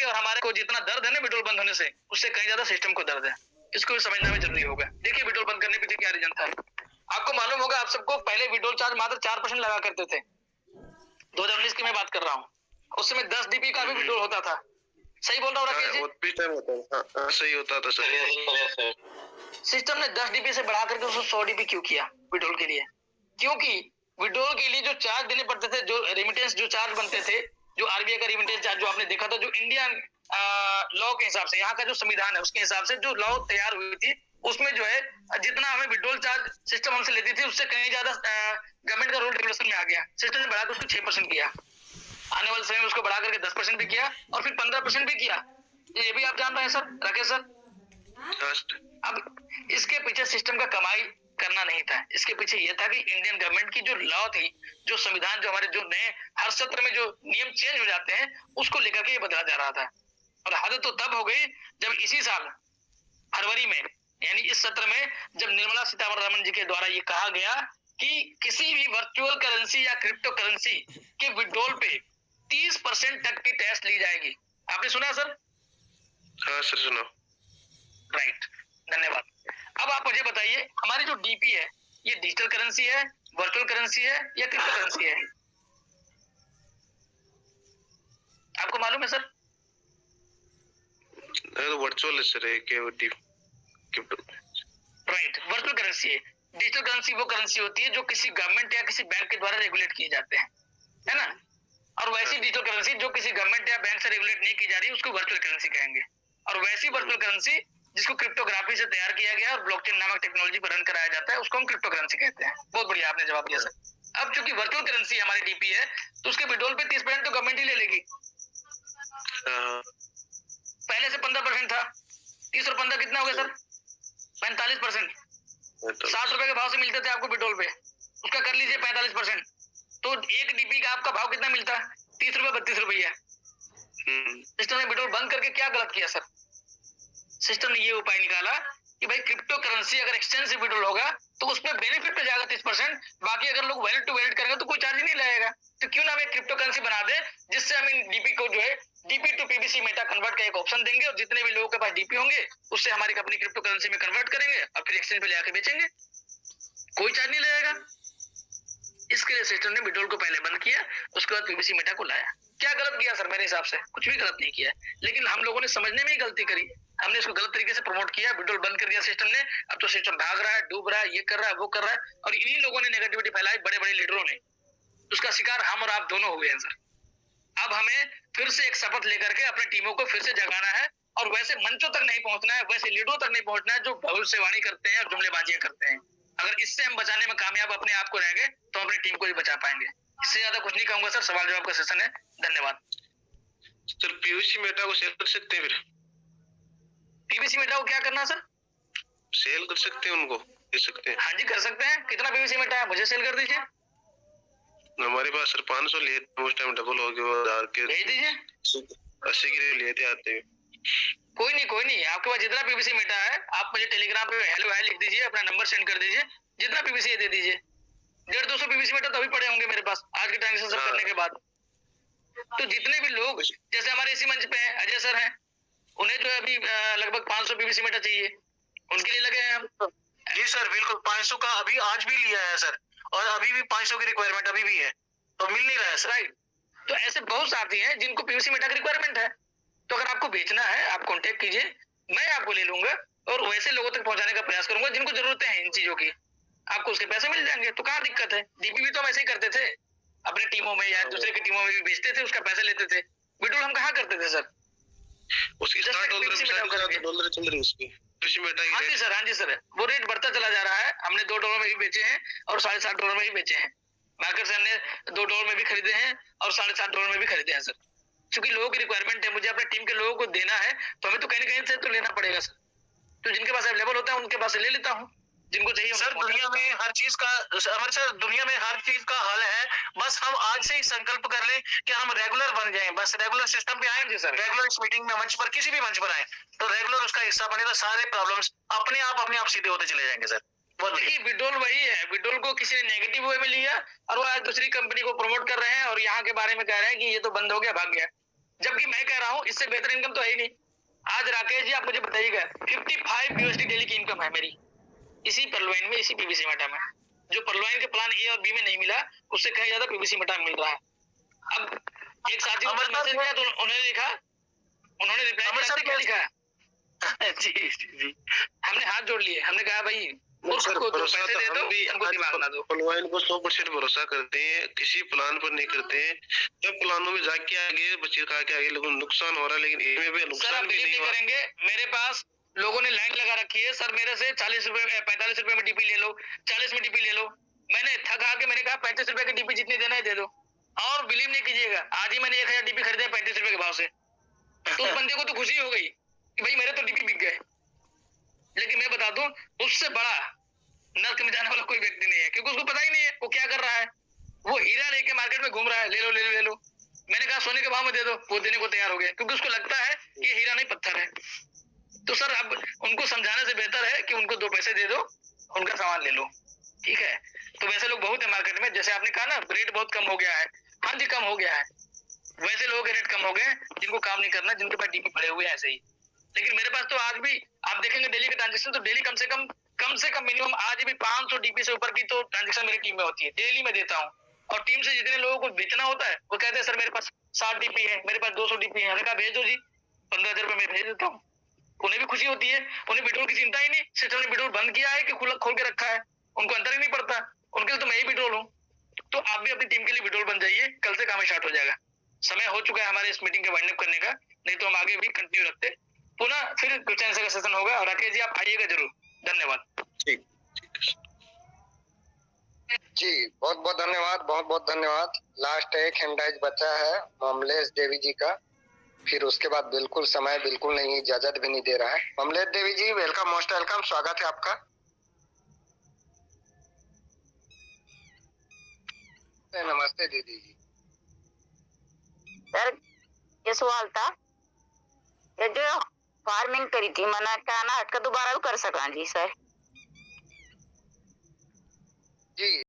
आपके और हमारे को जितना दर्द है ना विड्रॉल बंद होने से, उससे कहीं ज्यादा सिस्टम को दर्द है। इसको भी समझना भी जरूरी होगा। देखिए विड्रॉल बंद करने पीछे क्या रीजन था। आपको मालूम होगा, आप सबको पहले विड्रॉल चार्ज मात्र 4% लगा करते थे। 2019 की मैं बात कर रहा हूँ। उस समय 10 DP का भी विड्रॉल होता था। सही बोल रहा हूँ राकेश जी? सही होता था सर। सिस्टम ने 10 DP से बढ़ा करके उसको 100 DP क्यों किया विड्रॉल के लिए? क्योंकि विड्रॉल के लिए जो चार्ज देने पड़ते थे, जो रेमिटेंस जो चार्ज बनते थे, जो RBI का रेमिटेंस चार्ज जो आपने देखा था, जो इंडियन लॉ के हिसाब से, यहाँ का जो संविधान है उसके हिसाब से जो लॉ तैयार हुई थी, उसमें जो है जितना हमें विड्रॉल चार्ज सिस्टम हमसे लेती थी, उससे कहीं ज्यादा गवर्नमेंट का रूल रेगुलेशन में आ गया। सिस्टम ने बढ़ाकर उसको 6% किया। आने वाले समय में उसको बढ़ा करके 10% भी किया और फिर 15% भी किया। ये भी आप जान रहे हैं सर, राकेश सर? अब इसके पीछे सिस्टम का कमाई करना नहीं था। इसके पीछे यह था कि इंडियन गवर्नमेंट की जो लॉ थी, जो संविधान, जो हमारे जो नए हर सत्र में जो नियम चेंज हो जाते हैं, उसको लेकर के ये बदला जा रहा था। और हद तो तब हो गई जब इसी साल फरवरी में, यानी इस सत्र में, जब निर्मला सीतारमण जी के द्वारा ये कहा गया कि किसी भी वर्चुअल करेंसी या क्रिप्टो करेंसी के विड्रॉल पे 30% तक की टैक्स ली जाएगी। आपने सुना सर? हाँ सर सुना। राइट, धन्यवाद। अब आप मुझे बताइए, हमारी जो DP है, ये डिजिटल करेंसी है, वर्चुअल करेंसी है या क्रिप्टो करेंसी है? आपको मालूम है सर? वर्चुअल है सर, राइट, वर्चुअल करेंसी है। डिजिटल करेंसी वो करेंसी होती है जो किसी गवर्नमेंट या किसी बैंक के द्वारा रेगुलेट किए जाते हैं, है ना? और वैसी डिजिटल करेंसी जो किसी गवर्नमेंट या बैंक से रेगुलेट नहीं की जा रही, उसको वर्चुअल करेंसी कहेंगे। और वैसी वर्चुअल करेंसी जिसको क्रिप्टोग्राफी से तैयार किया गया और ब्लॉकचेन नामक टेक्नोलॉजी पर रन कराया जाता है, उसको हम क्रिप्टो करेंसी कहते हैं। बहुत बढ़िया, आपने जवाब दिया सर। अब चूंकि वर्चुअल करेंसी हमारी DP है, तो उसके विड्रॉल पे 30% तो गवर्नमेंट ही ले लेगी। पहले से 15% था, 30 और 15 कितना हो गया सर? 45%। 60 रुपए के भाव से मिलते थे आपको विड्रॉल पे, उसका कर लीजिए 45%, तो एक DP का आपका भाव कितना मिलता है? 30 रुपए 32 रुपया। सिस्टम ने विड्रॉल बंद करके क्या गलत किया सर? सिस्टम ने ये उपाय निकाला कि भाई क्रिप्टो करेंसी अगर एक्सचेंज से विड्रॉल होगा तो उसमें बेनिफिट पे जाएगा 30%, बाकी अगर लोग वैलिड टू वैलिड करेंगे तो कोई चार्ज ही नहीं लगेगा। तो क्यों ना हम एक क्रिप्टो करेंसी बना दे, जिससे हम इन DP को जो है DP to PBC meta convert का एक ऑप्शन देंगे, और जितने भी लोगों के पास DP होंगे उससे हमारी कंपनी क्रिप्टो करेंसी में कन्वर्ट करेंगे और फिर एक्सचेंज पे ले आके बेचेंगे, कोई चार्ज नहीं लगेगा। इसके लिए सिस्टम ने विड्रॉल को पहले बंद किया, उसके बाद PBC मेटा को लाया। क्या गलत किया सर? मेरे हिसाब से कुछ भी गलत नहीं किया, लेकिन हम लोगों ने समझने में ही गलती करी। हमने इसको गलत तरीके से प्रमोट किया, विड्रॉल बंद कर दिया सिस्टम ने। अब तो सिस्टम भाग रहा है, डूब रहा है, ये कर रहा है, वो कर रहा है, और इन्हीं लोगों ने नेगेटिविटी फैलाई, बड़े बड़े लीडरों ने। उसका शिकार हम और आप दोनों हुए हैं सर। अब हमें फिर से एक शपथ लेकर के अपनी टीमों को फिर से जगाना है, और वैसे मंचों तक नहीं पहुंचना है, वैसे लीडरों तक नहीं पहुंचना है जो भविष्यवाणी करते हैं और जुमलेबाजियां करते हैं। अगर इससे हम बचाने में कामयाब अपने आप को रह गए तो अपनी टीम को ही बचा पाएंगे। इससे ज्यादा कुछ नहीं कहूंगा सर, सवाल जवाब का सेशन है। धन्यवाद सर। PBC मेटा को सेल कर सकते हैं? फिर PBC मेटा को क्या करना सर? सेल कर सकते हैं, उनको दे सकते हैं? हाँ जी कर सकते हैं। कितना PBC मेटा है मुझे सेल कर दीजिए। हमारे पास सर 500 लिए थे, उस टाइम डबल हो गया, 1000 के भेज दीजिए। 80 के लिए थे आते। कोई नहीं, आपके पास जितना PBC मेटा है आप मुझे टेलीग्राम पे हेलो हाय लिख दीजिए, अपना नंबर सेंड कर दीजिए, जितना PBC दे दीजिए। 150-200 PBC मेटा तो अभी पड़े होंगे मेरे पास आज के ट्रांजेक्शन सब करने के बाद। तो जितने भी लोग, जैसे हमारे इसी मंच पे हैं अजय सर हैं, उन्हें जो है अभी लगभग 500 PBC मेटा चाहिए, उनके लिए लगे हैं हम। जी सर बिल्कुल, 500 का अभी आज भी लिया है सर, और अभी भी 500 की रिक्वायरमेंट अभी भी है, तो मिल नहीं रहा है सर। राइट, तो ऐसे बहुत साथी हैं जिनको PBC मेटा की रिक्वायरमेंट है। तो अगर आपको बेचना है आप कॉन्टेक्ट कीजिए, मैं आपको ले लूंगा और वैसे लोगों तक पहुंचाने का प्रयास करूंगा जिनको जरूरत है इन चीजों की। आपको उसके पैसे मिल जाएंगे, तो कहाँ दिक्कत है? DP भी तो हम ऐसे ही करते थे, अपने टीमों में या दूसरे की टीमों में भी बेचते थे, उसका पैसे लेते थे। विड्रॉल हम कहाँ करते थे सर? उसकी $60 चल रही उसकी PBC मेटा की। हाँ जी सर, वो रेट बढ़ता चला जा रहा है। हमने $2 में भी बेचे हैं और $60.5 में भी बेचे हैं। मार्केट से हमने $2 में भी खरीदे हैं और $7.5 में भी खरीदे हैं सर। क्योंकि लोगों की रिक्वायरमेंट है, मुझे अपने टीम के लोगों को देना है, तो हमें तो कहीं ना कहीं से तो लेना पड़ेगा सर। तो जिनके पास अवेलेबल होता है उनके पास से ले लेता हूँ, जिनको चाहिए। सर दुनिया में हर चीज का, हमारे सर दुनिया में हर चीज का हल है, बस हम आज से ही संकल्प कर लें कि हम रेगुलर बन जाएं, बस रेगुलर सिस्टम पे आए सर, रेगुलर इस मीटिंग में, मंच पर, किसी भी मंच पर आए तो रेगुलर उसका हिस्सा बने, तो सारे प्रॉब्लम्स अपने आप सीधे होते चले जाएंगे सर। देखिए विड्रॉल वही है, विड्रॉल को किसी ने नेगेटिव वे में लिया और वो आज दूसरी कंपनी को प्रमोट कर रहे हैं और यहाँ के बारे में कह रहे हैं कि ये तो बंद हो गया, भाग गया। जबकि मैं कह रहा हूँ हूँ, इससे बेहतर इनकम तो है ही नहीं। आज राकेश जी आप मुझे बताइएगा, 55 USD डेली की इनकम है मेरी इसी परलवाइन में, इसी पीवीसी मेटा में। जो परलवाइन के प्लान ए और बी में नहीं मिला, उससे कहीं ज्यादा पीवीसी मेटा में मिल रहा है। अब एक साथी को मैसेज किया तो उन्होंने लिखा, उन्होंने रिप्लाई में क्या लिखा है जी जी, हमने हाथ जोड़ लिए, हमने कहा भाई सर भरोसा पैसे दे दो, उनको दिमाग ना दो। परलवाइन को 100% भरोसा करते हैं, किसी प्लान पर नहीं करते हैं। जब प्लानों में जाके आगे बच्चे का के आगे लोगों नुकसान हो रहा है, लेकिन इनमें भी नुकसान भी नहीं करेंगे। मेरे पास लोगों ने लाइन लगा रखी है, सर मेरे से 40 रुपए 45 रुपए में डीपी ले लो, 40 में डीपी ले लो। मैंने थक हार के मैंने कहा 35 रुपए की डीपी जितनी देना है दे दो, और बिलीव नहीं कीजिएगा आज ही मैंने 1000 डीपी खरीदे 35 रुपए के भाव से। तो उस बंदे को तो खुशी हो गई कि भाई मेरे तो डीपी बिक गए। लेकिन मैं बता दूं, उससे बड़ा नर्क में जाने वाला कोई व्यक्ति नहीं है, क्योंकि उसको पता ही नहीं है वो क्या कर रहा है। वो हीरा लेके मार्केट में घूम रहा है, ले लो ले लो ले लो। मैंने कहा सोने के भाव में दे दो, वो देने को तैयार हो गए, क्योंकि उसको लगता है ये हीरा नहीं पत्थर है। तो सर अब उनको समझाने से बेहतर है कि उनको 2 पैसे दे दो, उनका सामान ले लो, ठीक है। तो वैसे लोग बहुत है मार्केट में, जैसे आपने कहा ना रेट बहुत कम हो गया है, हाँ जी कम हो गया है। वैसे लोगों के रेट कम हो गए जिनको काम नहीं करना, जिनके पास डीपी पड़े हुए हैं ऐसे ही। लेकिन मेरे पास तो आज भी आप देखेंगे डेली के ट्रांजेक्शन, तो डेली कम से कम मिनिमम आज भी 500 डीपी से ऊपर की तो ट्रांजेक्शन मेरी टीम में होती है, डेली मैं देता हूँ। और टीम से जितने लोगों को बेचना होता है वो कहते हैं सर मेरे पास 60 डीपी है, मेरे पास 200 डीपी है। मैंने कहा भेज दो जी, 15,000 रुपए मैं भेज देता हूँ। उन्हें भी खुशी होती है, उन्हें विड्रॉल की चिंता ही नहीं, सिस्टम ने विड्रॉल बंद किया है कि खुला खोल के रखा है, उनको अंतर ही नहीं पड़ता। उनके लिए तो मैं ही विड्रॉल हूँ। तो आप भी अपनी टीम के लिए विड्रॉल बन जाइए, कल से काम स्टार्ट हो जाएगा। समय हो चुका है हमारे इस मीटिंग के वाइंड अप करने का, नहीं तो हम आगे भी कंटिन्यू रखते। पुनः फिर क्वेश्चन आंसर का सेशन होगा, और राकेश जी आप आइएगा जरूर। धन्यवाद। ठीक जी बहुत बहुत धन्यवाद, बहुत बहुत धन्यवाद। लास्ट एक हैंड बचा है ममलेश देवी जी का, फिर उसके बाद बिल्कुल समय बिल्कुल नहीं, इजाजत भी नहीं दे रहा है। ममलेश देवी जी वेलकम, मोस्ट वेलकम, स्वागत है आपका। नमस्ते दीदी जी। सर ये सवाल था, ये जो फार्मिंग करी थी मना का ना हटकर दोबारा भी कर सका जी सर जी